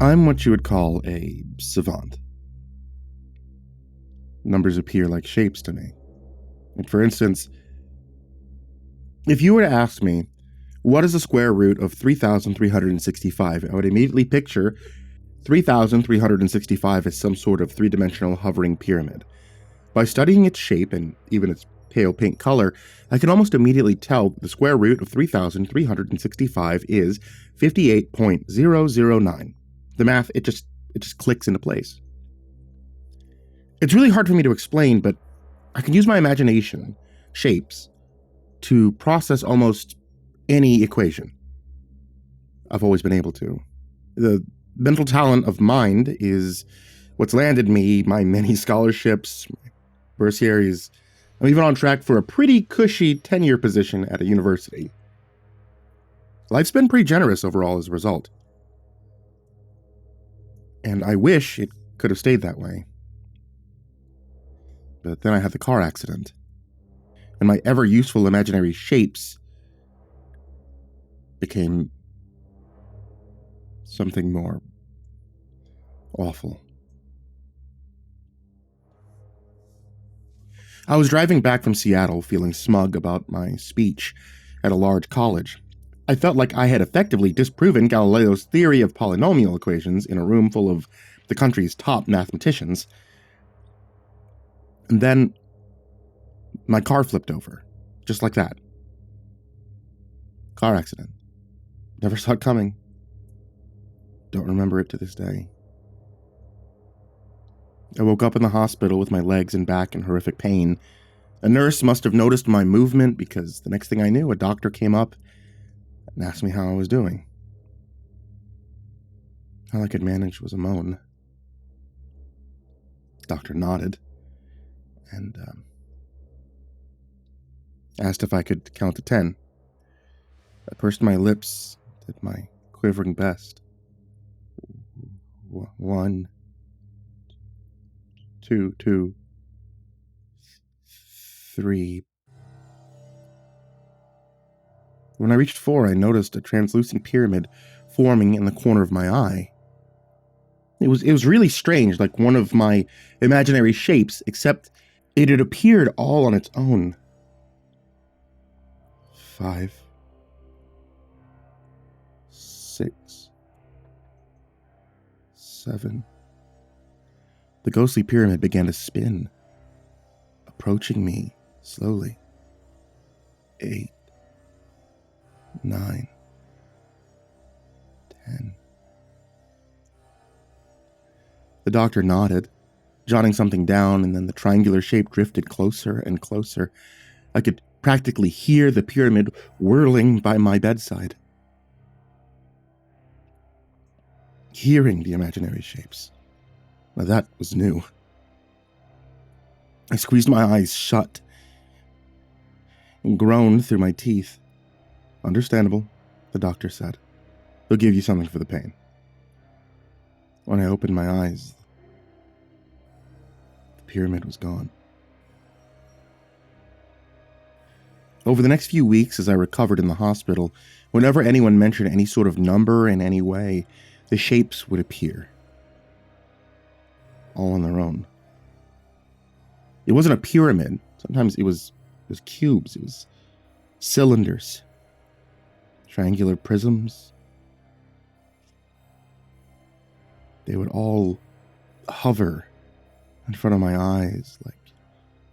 I'm what you would call a savant. Numbers appear like shapes to me. And for instance, if you were to ask me, what is the square root of 3,365? I would immediately picture 3,365 as some sort of three-dimensional hovering pyramid. By studying its shape and even its pale pink color, I can almost immediately tell that the square root of 3,365 is 58.009. The math, it just clicks into place. It's really hard for me to explain, but I can use my imagination, shapes, to process almost any equation. I've always been able to. The mental talent of mind is what's landed me my many scholarships, my bursaries. I'm even on track for a pretty cushy tenure position at a university. Life's been pretty generous overall as a result. And I wish it could have stayed that way. But then I had the car accident. And my ever-useful imaginary shapes became something more awful. I was driving back from Seattle feeling smug about my speech at a large college. I felt like I had effectively disproven Galileo's theory of polynomial equations in a room full of the country's top mathematicians. And then my car flipped over, just like that. Car accident. Never saw it coming. Don't remember it to this day. I woke up in the hospital with my legs and back in horrific pain. A nurse must have noticed my movement because the next thing I knew, a doctor came up and asked me how I was doing. All I could manage was a moan. The doctor nodded and asked if I could count to 10. I pursed my lips, did my quivering best. 1, 2, 3. When I reached 4, I noticed a translucent pyramid forming in the corner of my eye. It was really strange, like one of my imaginary shapes, except it had appeared all on its own. 5, 6, 7. The ghostly pyramid began to spin, approaching me slowly. 8, 9, 10. The doctor nodded, jotting something down, and then the triangular shape drifted closer and closer. I could practically hear the pyramid whirling by my bedside. Hearing the imaginary shapes. Now that was new. I squeezed my eyes shut and groaned through my teeth. Understandable, the doctor said. They'll give you something for the pain. When I opened my eyes, the pyramid was gone. Over the next few weeks, as I recovered in the hospital, whenever anyone mentioned any sort of number in any way, the shapes would appear. All on their own. It wasn't a pyramid. Sometimes it was cubes. It was cylinders. Triangular prisms. They would all hover in front of my eyes like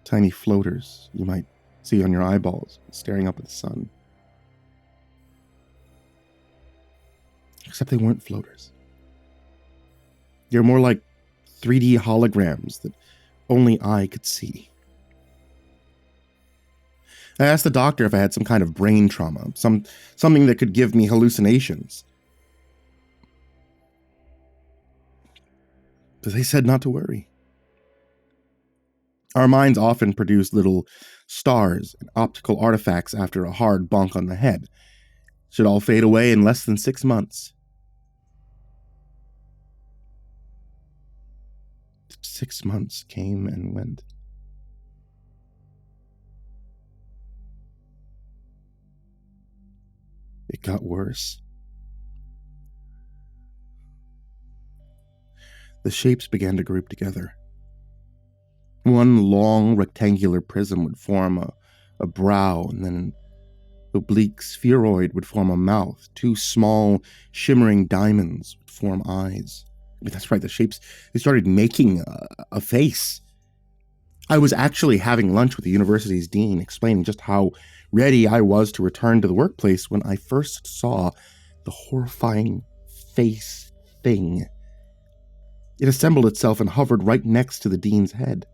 tiny floaters you might see on your eyeballs staring up at the sun. Except they weren't floaters. They were more like 3D holograms that only I could see. I asked the doctor if I had some kind of brain trauma, something that could give me hallucinations. But they said not to worry. Our minds often produce little stars and optical artifacts after a hard bonk on the head. Should all fade away in less than 6 months. 6 months came and went. It got worse. The shapes began to group together. One long rectangular prism would form a brow, and then an oblique spheroid would form a mouth. Two small, shimmering diamonds would form eyes. I mean, that's right, the shapes, they started making a face. I was actually having lunch with the university's dean, explaining just how ready I was to return to the workplace when I first saw the horrifying face thing. It assembled itself and hovered right next to the dean's head.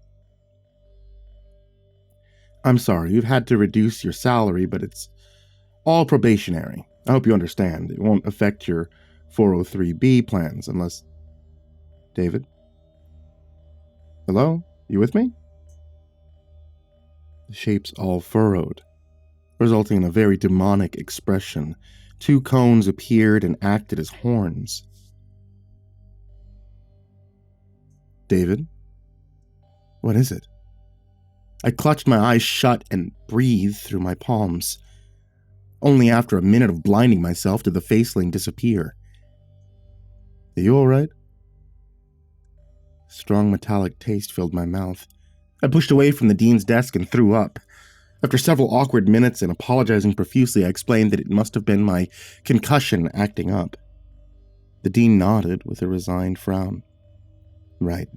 I'm sorry, you've had to reduce your salary, but it's all probationary. I hope you understand. It won't affect your 403B plans unless... David? Hello? You with me? The shapes all furrowed, resulting in a very demonic expression. Two cones appeared and acted as horns. David? What is it? I clutched my eyes shut and breathed through my palms. Only after a minute of blinding myself did the faceling disappear. Are you all right? A strong metallic taste filled my mouth. I pushed away from the dean's desk and threw up. After several awkward minutes and apologizing profusely, I explained that it must have been my concussion acting up. The dean nodded with a resigned frown. Right.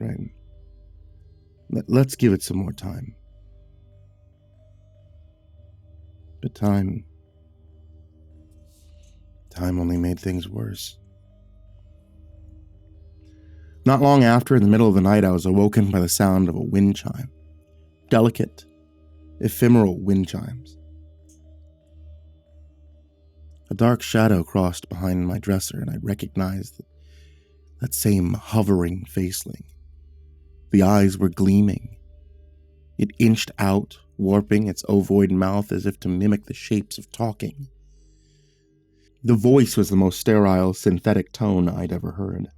Let's give it some more time. But time only made things worse. Not long after, in the middle of the night, I was awoken by the sound of a wind chime. Delicate, ephemeral wind chimes. A dark shadow crossed behind my dresser, and I recognized that same hovering faceling. The eyes were gleaming. It inched out, warping its ovoid mouth as if to mimic the shapes of talking. The voice was the most sterile, synthetic tone I'd ever heard,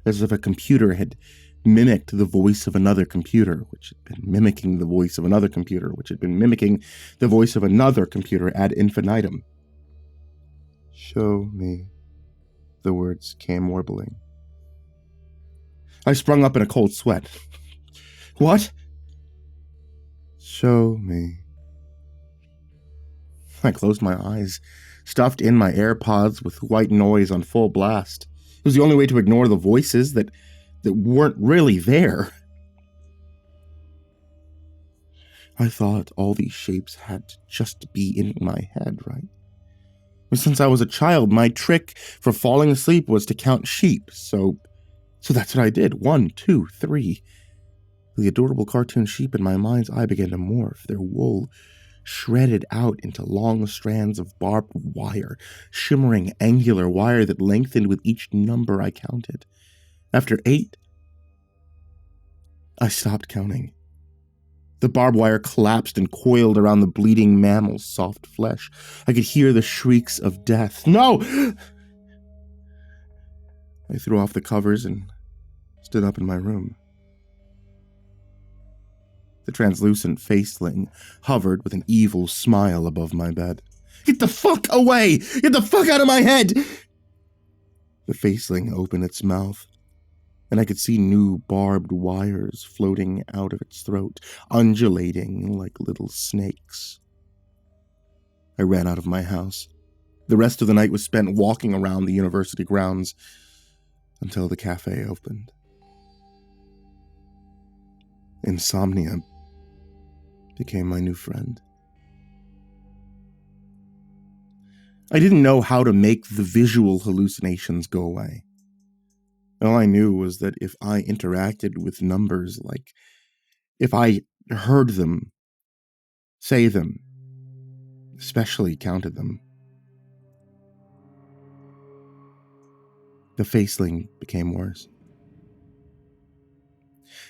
as if a computer had mimicked the voice of another computer, which had been mimicking the voice of another computer, which had been mimicking the voice of another computer ad infinitum. Show me, the words came warbling. I sprung up in a cold sweat. What? Show me. I closed my eyes, stuffed in my AirPods with white noise on full blast. It was the only way to ignore the voices that weren't really there. I thought all these shapes had to just be in my head, right? But since I was a child, my trick for falling asleep was to count sheep, so that's what I did. 1, 2, 3. The adorable cartoon sheep in my mind's eye began to morph, their wool shredded out into long strands of barbed wire, shimmering angular wire that lengthened with each number I counted. After 8, I stopped counting. The barbed wire collapsed and coiled around the bleeding mammal's soft flesh. I could hear the shrieks of death. No! I threw off the covers and stood up in my room. The translucent faceling hovered with an evil smile above my bed. Get the fuck away! Get the fuck out of my head! The faceling opened its mouth, and I could see new barbed wires floating out of its throat, undulating like little snakes. I ran out of my house. The rest of the night was spent walking around the university grounds until the cafe opened. Insomnia became my new friend. I didn't know how to make the visual hallucinations go away. All I knew was that if I interacted with numbers, like if I heard them, say them, especially counted them, the faceling became worse.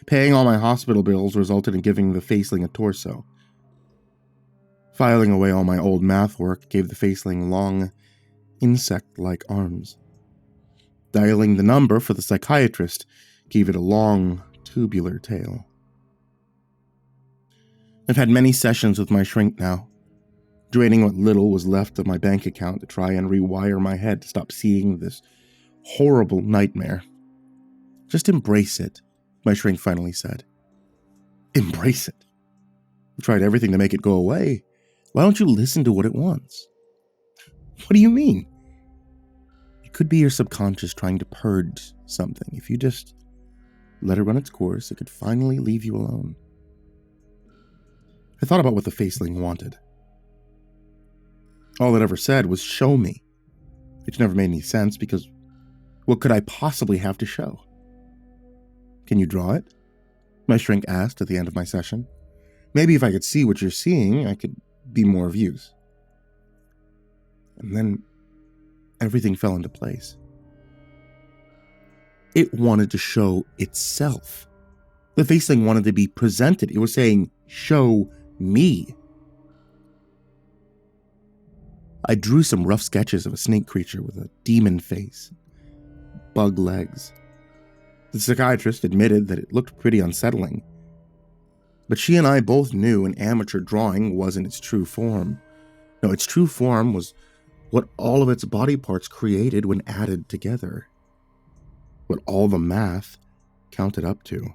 Paying all my hospital bills resulted in giving the faceling a torso. Filing away all my old math work gave the faceling long, insect-like arms. Dialing the number for the psychiatrist gave it a long, tubular tail. I've had many sessions with my shrink now, draining what little was left of my bank account to try and rewire my head to stop seeing this horrible nightmare. Just embrace it, my shrink finally said. Embrace it? I've tried everything to make it go away. Why don't you listen to what it wants? What do you mean? It could be your subconscious trying to purge something. If you just let it run its course, it could finally leave you alone. I thought about what the faceling wanted. All it ever said was, show me. Which never made any sense because what could I possibly have to show? Can you draw it? My shrink asked at the end of my session. Maybe if I could see what you're seeing, I could be more of use. And then everything fell into place. It wanted to show itself. The faceling wanted to be presented. It was saying, show me. I drew some rough sketches of a snake creature with a demon face, bug legs. The psychiatrist admitted that it looked pretty unsettling, but she and I both knew an amateur drawing wasn't its true form. No, its true form was what all of its body parts created when added together. What all the math counted up to.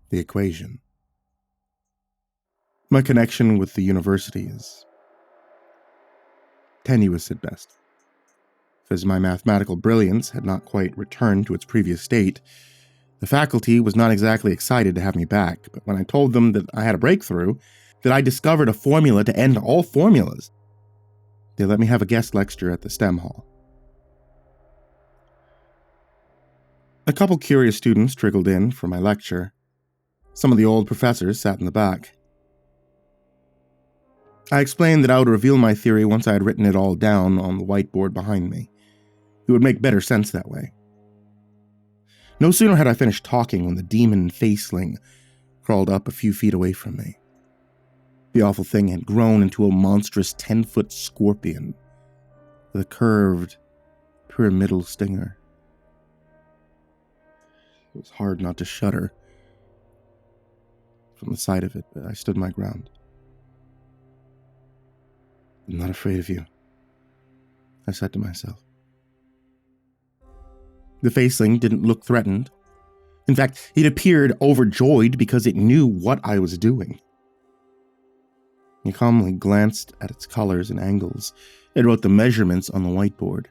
The equation. My connection with the university is tenuous at best. As my mathematical brilliance had not quite returned to its previous state, the faculty was not exactly excited to have me back, but when I told them that I had a breakthrough, that I discovered a formula to end all formulas, they let me have a guest lecture at the STEM hall. A couple curious students trickled in for my lecture. Some of the old professors sat in the back. I explained that I would reveal my theory once I had written it all down on the whiteboard behind me. It would make better sense that way. No sooner had I finished talking when the demon faceling crawled up a few feet away from me. The awful thing had grown into a monstrous 10-foot scorpion with a curved, pyramidal stinger. It was hard not to shudder from the sight of it, but I stood my ground. I'm not afraid of you, I said to myself. The faceling didn't look threatened. In fact, it appeared overjoyed because it knew what I was doing. It calmly glanced at its colors and angles. It wrote the measurements on the whiteboard.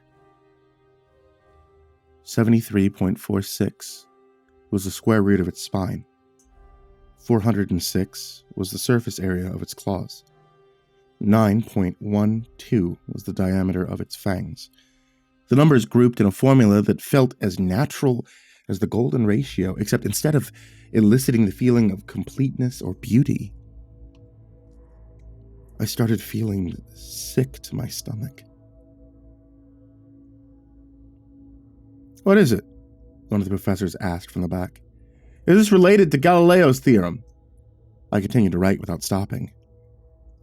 73.46 was the square root of its spine. 406 was the surface area of its claws. 9.12 was the diameter of its fangs. The numbers grouped in a formula that felt as natural as the golden ratio, except instead of eliciting the feeling of completeness or beauty, I started feeling sick to my stomach. What is it? One of the professors asked from the back. Is this related to Galileo's theorem? I continued to write without stopping.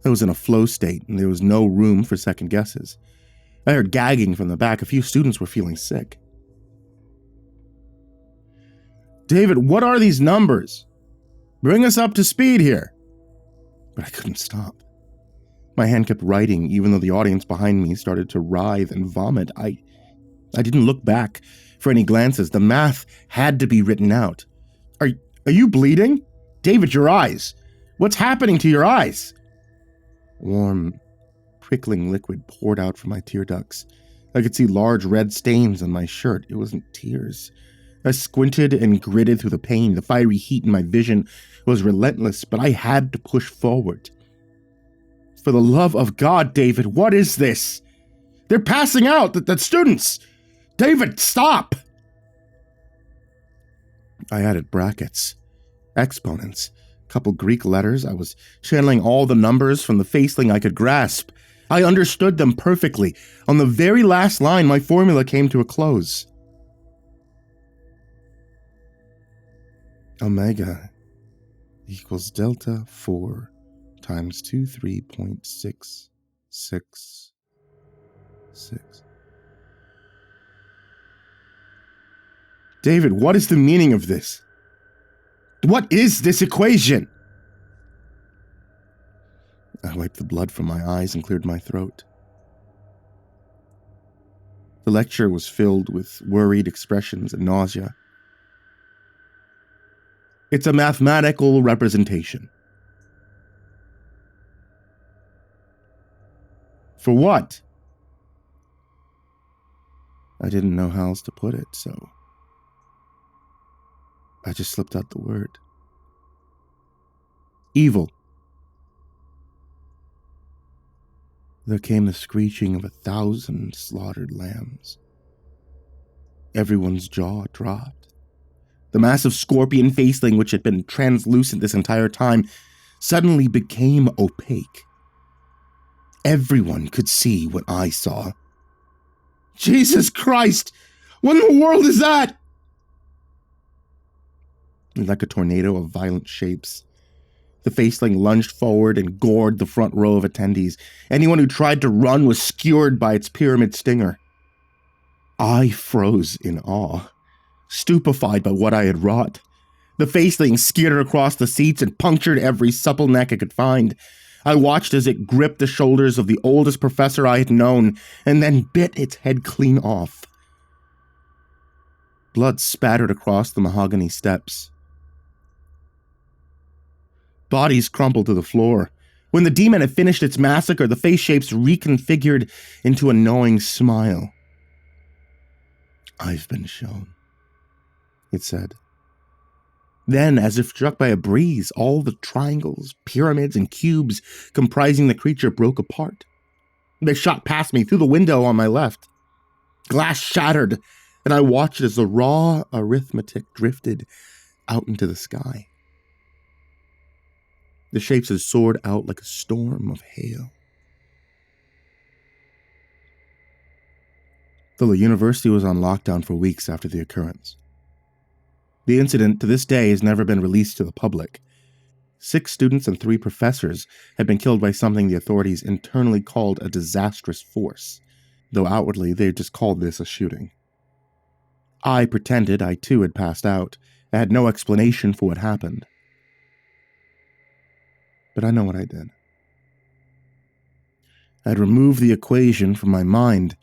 I was in a flow state, and there was no room for second guesses. I heard gagging from the back. A few students were feeling sick. David, what are these numbers? Bring us up to speed here. But I couldn't stop. My hand kept writing, even though the audience behind me started to writhe and vomit. I didn't look back for any glances. The math had to be written out. Are you bleeding? David, your eyes. What's happening to your eyes? Warm, prickling liquid poured out from my tear ducts. I could see large red stains on my shirt. It wasn't tears. I squinted and gritted through the pain. The fiery heat in my vision was relentless, but I had to push forward. For the love of God, David, what is this? They're passing out, the students! David, stop! I added brackets, exponents, couple Greek letters. I was channeling all the numbers from the faceling I could grasp. I understood them perfectly. On the very last line, my formula came to a close. Omega equals delta 4 times 23.666. David, what is the meaning of this? What is this equation? I wiped the blood from my eyes and cleared my throat. The lecture was filled with worried expressions and nausea. It's a mathematical representation. For what? I didn't know how else to put it, so I just slipped out the word. Evil. There came the screeching of 1,000 slaughtered lambs. Everyone's jaw dropped. The massive scorpion faceling, which had been translucent this entire time, suddenly became opaque. Everyone could see what I saw. Jesus Christ! What in the world is that? Like a tornado of violent shapes, the faceling lunged forward and gored the front row of attendees. Anyone who tried to run was skewered by its pyramid stinger. I froze in awe, stupefied by what I had wrought. The faceling skittered across the seats and punctured every supple neck it could find. I watched as it gripped the shoulders of the oldest professor I had known, and then bit its head clean off. Blood spattered across the mahogany steps. Bodies crumpled to the floor. When the demon had finished its massacre, the face shapes reconfigured into a knowing smile. I've been shown, it said. Then, as if struck by a breeze, all the triangles, pyramids, and cubes comprising the creature broke apart. They shot past me through the window on my left. Glass shattered, and I watched as the raw arithmetic drifted out into the sky. The shapes had soared out like a storm of hail. The university was on lockdown for weeks after the occurrence. The incident, to this day, has never been released to the public. 6 students and 3 professors had been killed by something the authorities internally called a disastrous force, though outwardly they just called this a shooting. I pretended I too had passed out. I had no explanation for what happened. But I know what I did. I'd removed the equation from my mind,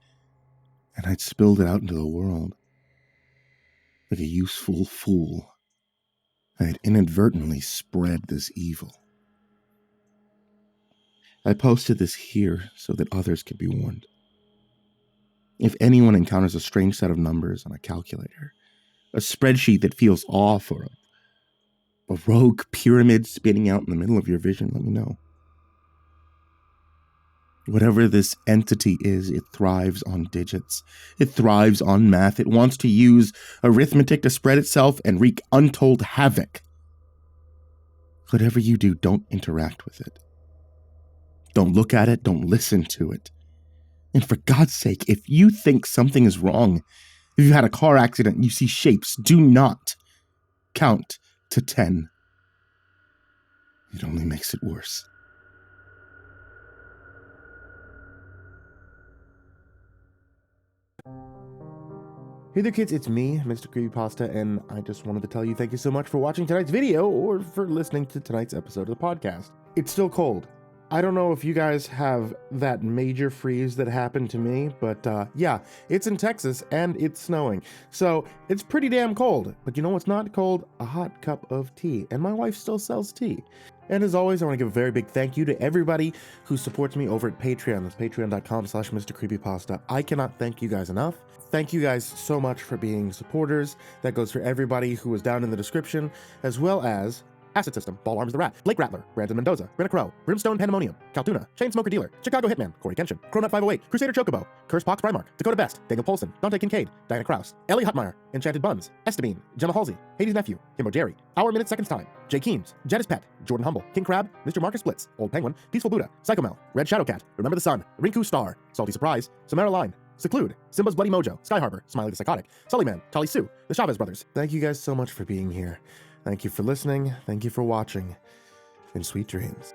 and I'd spilled it out into the world. Like a useful fool, I had inadvertently spread this evil. I posted this here so that others could be warned. If anyone encounters a strange set of numbers on a calculator, a spreadsheet that feels off, or a rogue pyramid spinning out in the middle of your vision, let me know. Whatever this entity is, it thrives on digits. It thrives on math. It wants to use arithmetic to spread itself and wreak untold havoc. Whatever you do, don't interact with it. Don't look at it. Don't listen to it. And for God's sake, if you think something is wrong, if you had a car accident and you see shapes, do not count to 10. It only makes it worse. Hey there kids, it's me, MrCreepyPasta, and I just wanted to tell you thank you so much for watching tonight's video or for listening to tonight's episode of the podcast. It's still cold. I don't know if you guys have that major freeze that happened to me, but yeah, it's in Texas and it's snowing. So it's pretty damn cold, but you know what's not cold? A hot cup of tea, and my wife still sells tea. And as always, I want to give a very big thank you to everybody who supports me over at Patreon. That's patreon.com/MrCreepyPasta. I cannot thank you guys enough. Thank you guys so much for being supporters. That goes for everybody who was down in the description, as well as AcidSystem, BallarmsTheRat, Blake Rattler, Brandon Mendoza, Brenna, BrimstonePandemonium, Caltuna, ChainSmoker Dealer, ChicagoHitman, CoryxKenshin, Cronut508, CrusaderChocobo, CursepoxPrimarch, Dakota Best, Daniel Poulsen, Dante Kinkade, Diana Kraus, Ellie Hutmire, Enchanted Buns, Estebean, Gemma Halsey, HIDive's nephew, himbojerry, Hourminsec's, Jay Keems, Jed is Pet, Jordan Humble, King Crab, Mr. Marcus Blitz, Old Penguin, Peaceful Buddha, Psychomel, Red Shadowcat, Remember the Sun, Rinku Star, Salty Surprise, Samara Line, Seclude, Simba's Bloody Mojo, Sky Harbor, Smiley the Psychotic, Sullyman, Tali Sue, the Chavez Brothers. Thank you guys so much for being here. Thank you for listening. Thank you for watching. And sweet dreams.